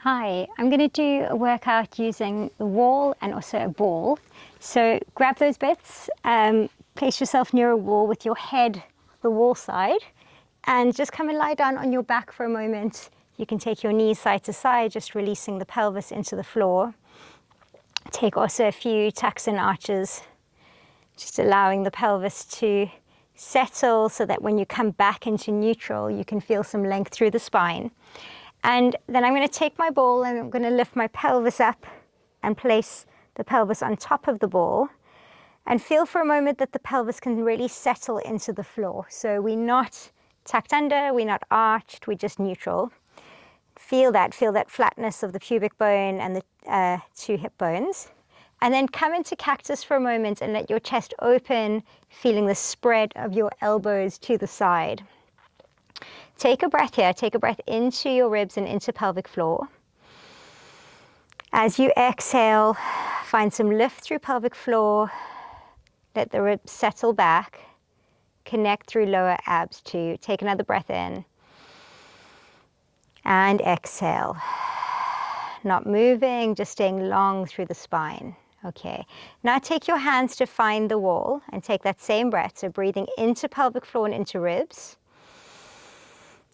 Hi, I'm going to do a workout using the wall and also a ball. So grab those bits, place yourself near a wall with your head the wall side, and just come and lie down on your back for a moment. You can take your knees side to side, just releasing the pelvis into the floor. Take also a few tucks and arches, just allowing the pelvis to settle so that when you come back into neutral, you can feel some length through the spine. And then I'm going to take my ball and I'm going to lift my pelvis up and place the pelvis on top of the ball. And feel for a moment that the pelvis can really settle into the floor. So we're not tucked under, we're not arched, we're just neutral. Feel that flatness of the pubic bone and the two hip bones. And then come into cactus for a moment and let your chest open, feeling the spread of your elbows to the side. Take a breath here. Take a breath into your ribs and into pelvic floor. As you exhale, find some lift through pelvic floor. Let the ribs settle back. Connect through lower abs too. Take another breath in. And exhale. Not moving, just staying long through the spine. Okay. Now take your hands to find the wall and take that same breath. So breathing into pelvic floor and into ribs.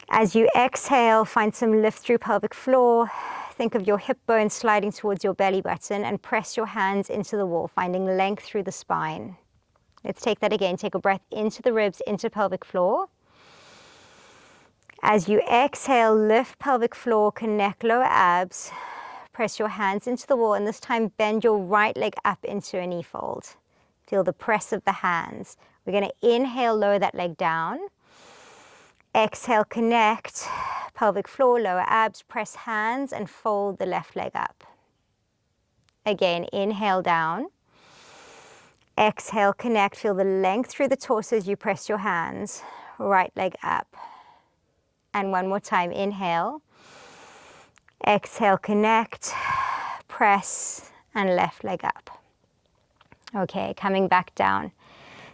As you exhale, find some lift through pelvic floor. Think of your hip bone sliding towards your belly button and press your hands into the wall, finding length through the spine. Let's take that again. Take a breath into the ribs, into pelvic floor. As you exhale, lift pelvic floor, connect lower abs. Press your hands into the wall, and this time bend your right leg up into a knee fold. Feel the press of the hands. We're going to inhale, lower that leg down. Exhale, connect, pelvic floor, lower abs, press hands and fold the left leg up. Again, inhale down. Exhale, connect, feel the length through the torso as you press your hands. Right leg up. And one more time, inhale. Exhale, connect, press, and left leg up. Okay, coming back down.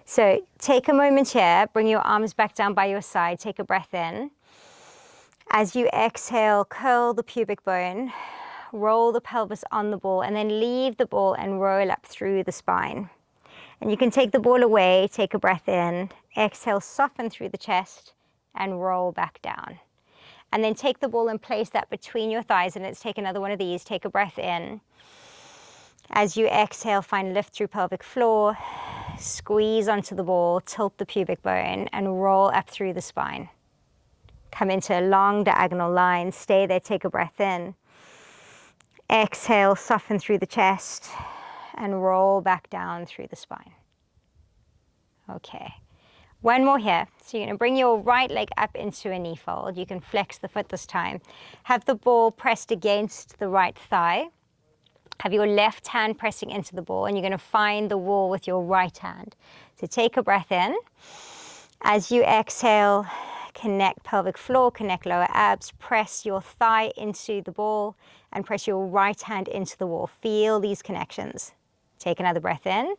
So take a moment here, bring your arms back down by your side, take a breath in. As you exhale, curl the pubic bone, roll the pelvis on the ball, and then leave the ball and roll up through the spine. And you can take the ball away, take a breath in, exhale, soften through the chest, and roll back down. And then take the ball and place that between your thighs, and let's take another one of these, take a breath in. As you exhale, find lift through pelvic floor, squeeze onto the ball, tilt the pubic bone, and roll up through the spine. Come into a long diagonal line, stay there, take a breath in. Exhale, soften through the chest, and roll back down through the spine. Okay, one more here. So you're going to bring your right leg up into a knee fold. You can flex the foot this time. Have the ball pressed against the right thigh. Have your left hand pressing into the ball, and you're going to find the wall with your right hand. So take a breath in. As you exhale, connect pelvic floor, connect lower abs, press your thigh into the ball, and press your right hand into the wall. Feel these connections. Take another breath in.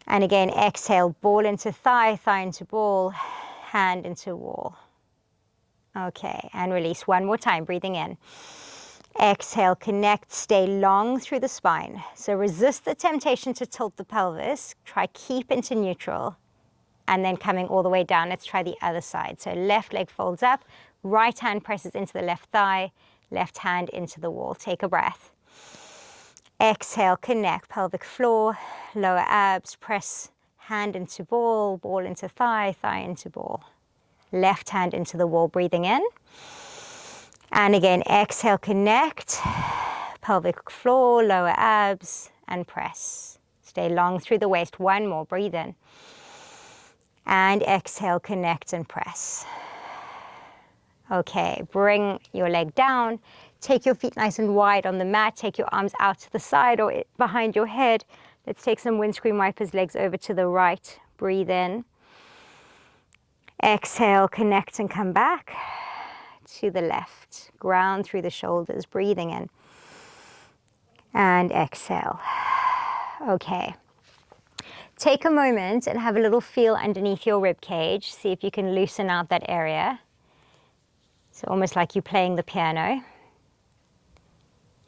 And again, exhale, ball into thigh, thigh into ball, hand into wall. Okay, and release one more time, breathing in. Exhale, connect, stay long through the spine. So resist the temptation to tilt the pelvis. Try keep into neutral. And then coming all the way down, let's try the other side. So left leg folds up, right hand presses into the left thigh, left hand into the wall. Take a breath. Exhale, connect, pelvic floor, lower abs, press hand into ball, ball into thigh, thigh into ball. Left hand into the wall, breathing in. And again, exhale, connect, pelvic floor, lower abs, and press. Stay long through the waist. One more, breathe in. And exhale, connect and press. Okay, bring your leg down. Take your feet nice and wide on the mat. Take your arms out to the side or behind your head. Let's take some windscreen wipers, legs over to the right. Breathe in. Exhale, connect and come back. To the left, ground through the shoulders, breathing in, and exhale. Okay, take a moment and have a little feel underneath your rib cage. See if you can loosen out that area. So almost like you're playing the piano.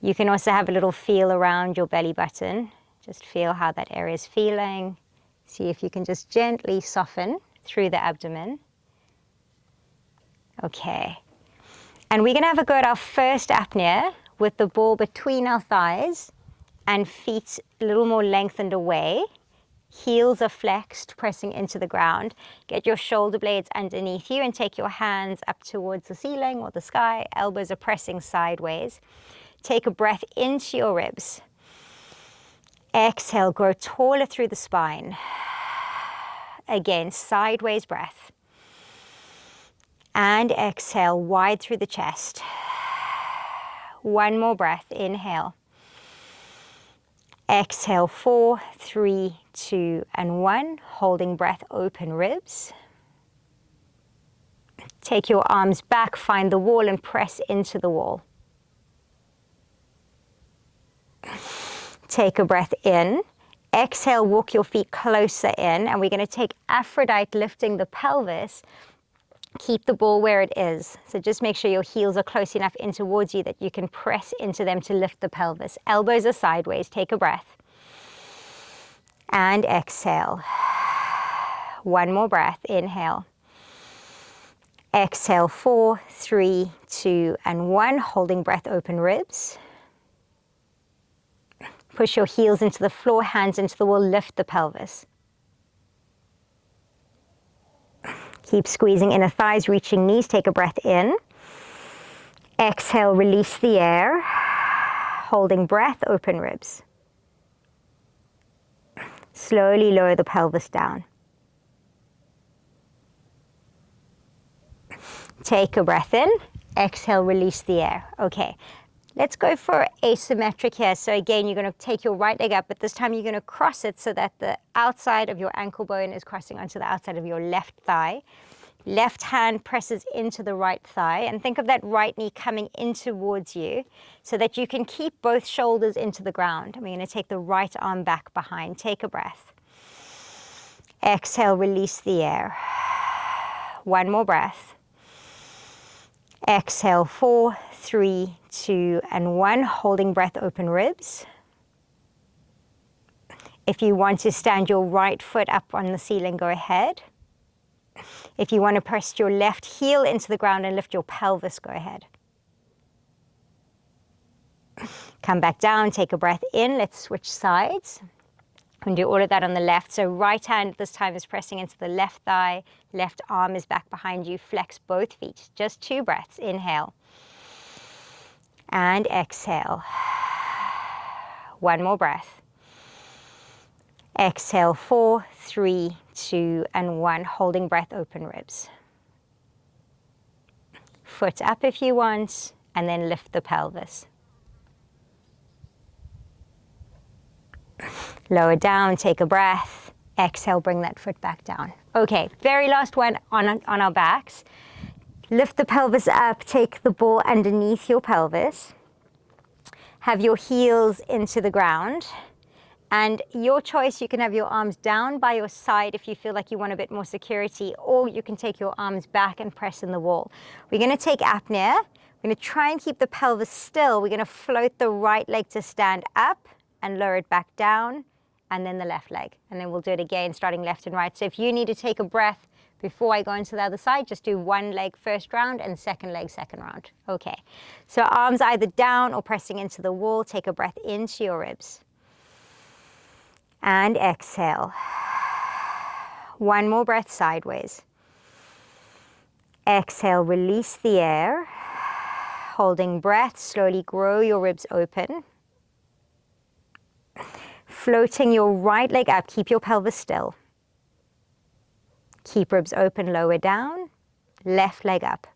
You can also have a little feel around your belly button. Just feel how that area is feeling. See if you can just gently soften through the abdomen. Okay. And we're going to have a go at our first apnea with the ball between our thighs and feet a little more lengthened away. Heels are flexed, pressing into the ground. Get your shoulder blades underneath you and take your hands up towards the ceiling or the sky. Elbows are pressing sideways. Take a breath into your ribs. Exhale, grow taller through the spine. Again, sideways breath. And exhale, wide through the chest. One more breath, inhale. Exhale, 4, 3, 2, and 1. Holding breath, open ribs. Take your arms back, find the wall and press into the wall. Take a breath in. Exhale, walk your feet closer in, and we're going to take Aphrodite, lifting the pelvis. Keep the ball where it is. So just make sure your heels are close enough in towards you that you can press into them to lift the pelvis. Elbows are sideways. Take a breath. And exhale. One more breath. Inhale. Exhale, 4, 3, 2, and 1. Holding breath, open ribs. Push your heels into the floor, hands into the wall, lift the pelvis. Keep squeezing inner thighs, reaching knees. Take a breath in. Exhale, release the air. Holding breath, open ribs. Slowly lower the pelvis down. Take a breath in. Exhale, release the air. Okay. Let's go for asymmetric here. So again, you're going to take your right leg up, but this time you're going to cross it so that the outside of your ankle bone is crossing onto the outside of your left thigh. Left hand presses into the right thigh, and think of that right knee coming in towards you so that you can keep both shoulders into the ground. And we're going to take the right arm back behind. Take a breath. Exhale, release the air. One more breath. Exhale, 4, 3, 2, and 1. Holding breath, open ribs. If you want to stand your right foot up on the ceiling, go ahead. If you want to press your left heel into the ground and lift your pelvis, go ahead. Come back down, take a breath in. Let's switch sides. And do all of that on the left. So right hand this time is pressing into the left thigh. Left arm is back behind you. Flex both feet. Just 2 breaths. Inhale. And exhale. One more breath. Exhale, 4, 3, 2, and 1. Holding breath, open ribs. Foot up if you want, and then lift the pelvis. Lower down, take a breath. Exhale, bring that foot back down. Okay, very last one on our backs. Lift the pelvis up, take the ball underneath your pelvis. Have your heels into the ground. And your choice, you can have your arms down by your side if you feel like you want a bit more security, or you can take your arms back and press in the wall. We're going to take apnea. We're going to try and keep the pelvis still. We're going to float the right leg to stand up and lower it back down, and then the left leg. And then we'll do it again, starting left and right. So if you need to take a breath before I go into the other side, just do one leg first round and second leg second round. Okay, so arms either down or pressing into the wall. Take a breath into your ribs. And exhale. One more breath sideways. Exhale, release the air. Holding breath, slowly grow your ribs open. Floating your right leg up, keep your pelvis still. Keep ribs open, lower down. Left leg up.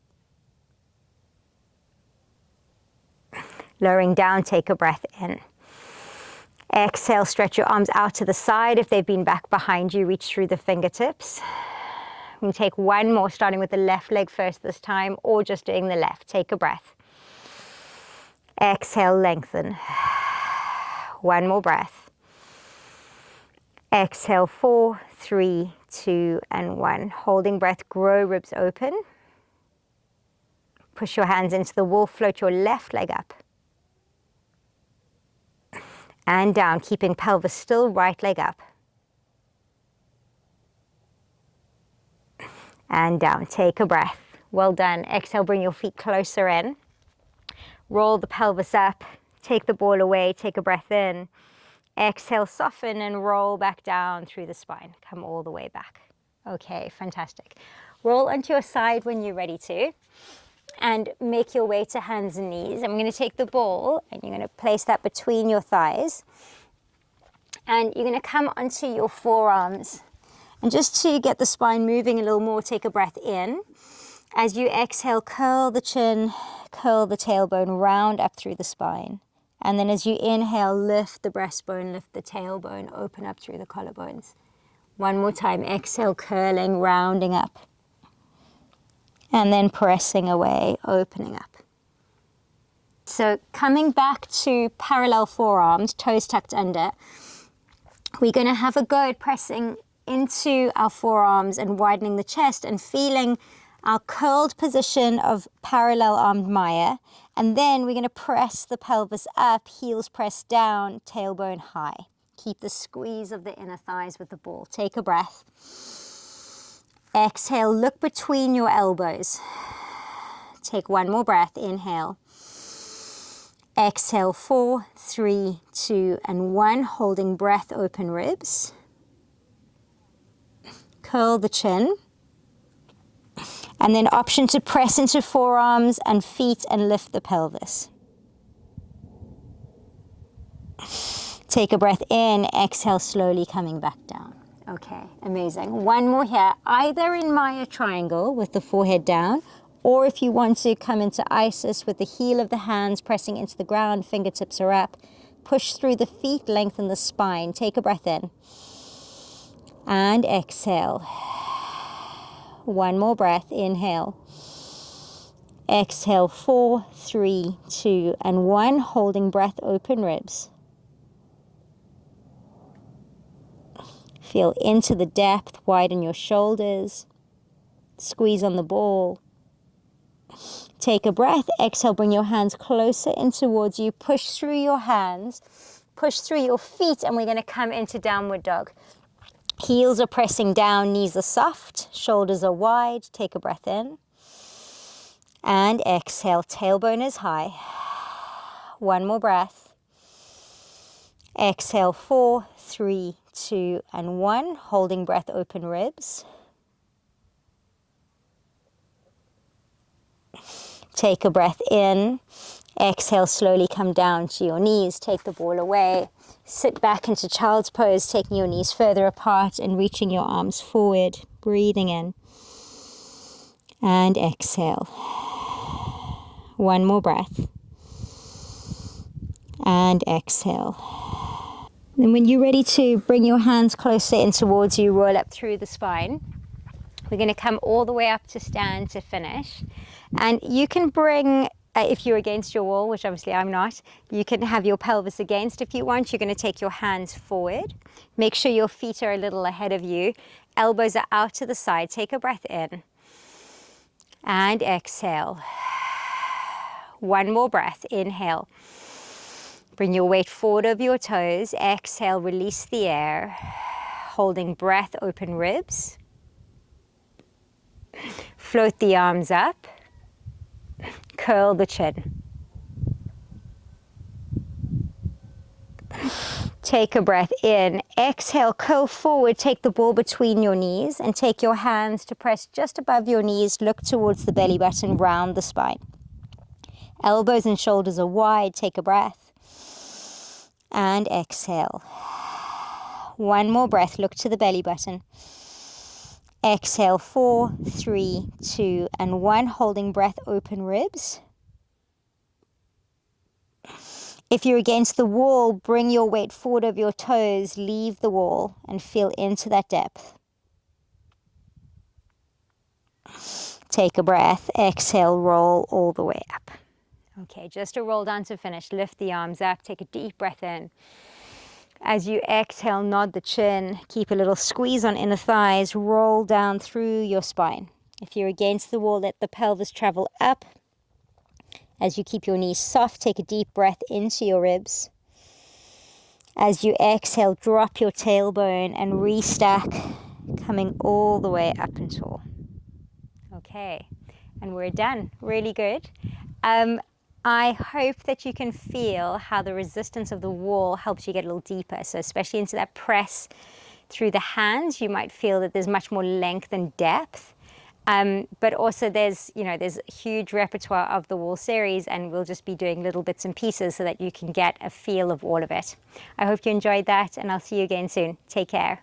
Lowering down, take a breath in. Exhale, stretch your arms out to the side. If they've been back behind you, reach through the fingertips. We take one more, starting with the left leg first this time, or just doing the left. Take a breath. Exhale, lengthen. One more breath. Exhale, 4, 3, 2, and 1. Holding breath, grow ribs open. Push your hands into the wall, float your left leg up. And down, keeping pelvis still, right leg up. And down, take a breath. Well done. Exhale, bring your feet closer in. Roll the pelvis up, take the ball away, take a breath in. Exhale, soften and roll back down through the spine. Come all the way back. Okay, fantastic. Roll onto your side when you're ready to, and make your way to hands and knees. I'm going to take the ball and you're going to place that between your thighs. And you're going to come onto your forearms. And just to get the spine moving a little more, take a breath in. As you exhale, curl the chin, curl the tailbone, round up through the spine. And then as you inhale, lift the breastbone, lift the tailbone, open up through the collarbones. One more time, exhale, curling, rounding up. And then pressing away, opening up. So coming back to parallel forearms, toes tucked under, we're going to have a go at pressing into our forearms and widening the chest and feeling our curled position of parallel armed Maya. And then we're going to press the pelvis up, heels pressed down, tailbone high. Keep the squeeze of the inner thighs with the ball. Take a breath. Exhale, look between your elbows. Take one more breath, inhale. Exhale, 4, 3, 2, and 1. Holding breath, open ribs. Curl the chin. And then option to press into forearms and feet and lift the pelvis. Take a breath in, exhale, slowly coming back down. Okay, amazing. One more here, either in Maya triangle with the forehead down, or if you want to come into Isis with the heel of the hands pressing into the ground, fingertips are up. Push through the feet, lengthen the spine. Take a breath in. And exhale. One more breath, inhale. Exhale, 4, 3, 2, and 1. Holding breath, open ribs. Feel into the depth, widen your shoulders. Squeeze on the ball. Take a breath, exhale, bring your hands closer in towards you. Push through your hands, push through your feet, and we're going to come into downward dog. Heels are pressing down, knees are soft, shoulders are wide. Take a breath in. And exhale, tailbone is high. One more breath. Exhale, 4, 3, 2, and 1. Holding breath, open ribs. Take a breath in. Exhale, slowly come down to your knees. Take the ball away. Sit back into child's pose, taking your knees further apart and reaching your arms forward. Breathing in. And exhale. One more breath. And exhale. And when you're ready to bring your hands closer in towards you, roll up through the spine. We're going to come all the way up to stand to finish. And you can bring, if you're against your wall, which obviously I'm not, you can have your pelvis against if you want. You're going to take your hands forward. Make sure your feet are a little ahead of you. Elbows are out to the side. Take a breath in. And exhale. One more breath. Inhale. Bring your weight forward over your toes. Exhale, release the air. Holding breath, open ribs. Float the arms up. Curl the chin. Take a breath in. Exhale, curl forward. Take the ball between your knees and take your hands to press just above your knees. Look towards the belly button, round the spine. Elbows and shoulders are wide. Take a breath. And exhale. One more breath. Look to the belly button. Exhale, 4, 3, 2, and 1. Holding breath, open ribs. If you're against the wall, bring your weight forward of your toes, leave the wall, and feel into that depth. Take a breath, exhale, roll all the way up. Okay, just a roll down to finish. Lift the arms up, take a deep breath in. As you exhale, nod the chin, keep a little squeeze on inner thighs, roll down through your spine. If you're against the wall, let the pelvis travel up. As you keep your knees soft, take a deep breath into your ribs. As you exhale, drop your tailbone and restack, coming all the way up and tall. Okay, and we're done. Really good. I hope that you can feel how the resistance of the wall helps you get a little deeper. So especially into that press through the hands, you might feel that there's much more length and depth. But also there's a huge repertoire of the wall series, and we'll just be doing little bits and pieces so that you can get a feel of all of it. I hope you enjoyed that, and I'll see you again soon. Take care.